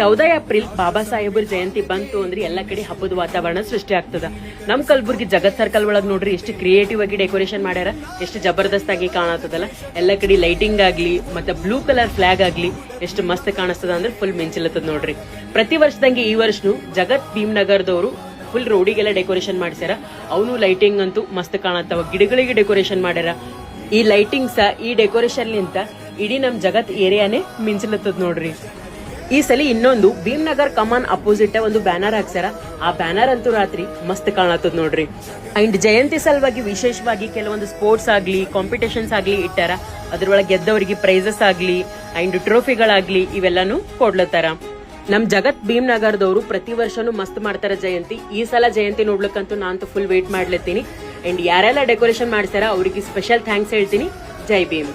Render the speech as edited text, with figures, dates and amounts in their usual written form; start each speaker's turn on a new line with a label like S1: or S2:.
S1: 14 April ಬಾಬಾ ಸಾಹೇಬ್ರ ಜಯಂತಿ ಬಂತು ಅಂದ್ರೆ ಎಲ್ಲ ಕಡೆ ಹಬ್ಬದ ವಾತಾವರಣ ಸೃಷ್ಟಿ ಆಗ್ತದ. ನಮ್ ಕಲಬುರ್ಗಿ ಜಗತ್ ಸರ್ಕಲ್ ಒಳಗ್ ನೋಡ್ರಿ ಎಷ್ಟು ಕ್ರಿಯೇಟಿವ್ ಆಗಿ ಡೆಕೋರೇಷನ್ ಮಾಡ್ಯಾರ, ಎಷ್ಟು ಜಬರ್ದಸ್ತ್ ಆಗಿ ಕಾಣತ್ತದಲ್ಲ. ಎಲ್ಲ ಕಡೆ ಲೈಟಿಂಗ್ ಆಗ್ಲಿ ಮತ್ತೆ ಬ್ಲೂ ಕಲರ್ ಫ್ಲಾಗ್ ಆಗ್ಲಿ ಎಷ್ಟು ಮಸ್ತ್ ಕಾಣಿಸ್ತದ ಅಂದ್ರೆ ಫುಲ್ ಮಿಂಚಿಲತ್ತದ ನೋಡ್ರಿ. ಪ್ರತಿ ವರ್ಷದಂಗೆ ಈ ವರ್ಷನು ಜಗತ್ ಭೀಮ್ನಗರದವರು ಫುಲ್ ರೋಡಿಗೆಲ್ಲ ಡೆಕೋರೇಷನ್ ಮಾಡ್ಸ್ಯಾರ. ಅವನು ಲೈಟಿಂಗ್ ಅಂತೂ ಮಸ್ತ್ ಕಾಣತ್ತವ, ಗಿಡಗಳಿಗೆ ಡೆಕೋರೇಷನ್ ಮಾಡ್ಯಾರ. ಈ ಲೈಟಿಂಗ್ಸ್ ಈ ಡೆಕೋರೇಷನ್ ಲಿಂತ ಇಡೀ ನಮ್ ಜಗತ್ ಏರಿಯಾನೇ ಮಿಂಚಿಲತ್ತದ ನೋಡ್ರಿ. ಈ ಸಲ ಇನ್ನೊಂದು ಭೀಮ್ನಗರ್ ಕಮಾನ್ ಅಪೋಸಿಟ್ ಒಂದು ಬ್ಯಾನರ್ ಹಾಕ್ಸ್ಯಾರ. ಆ ಬ್ಯಾನರ್ ಅಂತೂ ರಾತ್ರಿ ಮಸ್ತ್ ಕಾಣತ್ತದ ನೋಡ್ರಿ. ಅಂಡ್ ಜಯಂತಿ ಸಲುವಾಗಿ ವಿಶೇಷವಾಗಿ ಕೆಲವೊಂದು ಸ್ಪೋರ್ಟ್ಸ್ ಆಗ್ಲಿ ಕಾಂಪಿಟೇಷನ್ಸ್ ಆಗ್ಲಿ ಇಟ್ಟಾರ. ಅದ್ರೊಳಗೆ ಗೆದ್ದವರಿಗೆ ಪ್ರೈಸಸ್ ಆಗ್ಲಿ ಅಂಡ್ ಟ್ರೋಫಿಗಳಾಗ್ಲಿ ಇವೆಲ್ಲಾನು ಕೊಡ್ಲತ್ತಾರ. ನಮ್ ಜಗತ್ ಭೀಮ್ನಗರದವರು ಪ್ರತಿ ವರ್ಷನೂ ಮಸ್ತ್ ಮಾಡ್ತಾರ ಜಯಂತಿ. ಈ ಸಲ ಜಯಂತಿ ನೋಡ್ಲಿಕ್ಕಂತೂ ನಾನಂತೂ ಫುಲ್ ವೇಟ್ ಮಾಡ್ಲತ್ತೀನಿ. ಅಂಡ್ ಯಾರೆಲ್ಲ ಡೆಕೋರೇಷನ್ ಮಾಡ್ತಾರ ಅವ್ರಿಗೆ ಸ್ಪೆಷಲ್ ಥ್ಯಾಂಕ್ಸ್ ಹೇಳ್ತೀನಿ. ಜೈ ಭೀಮ್.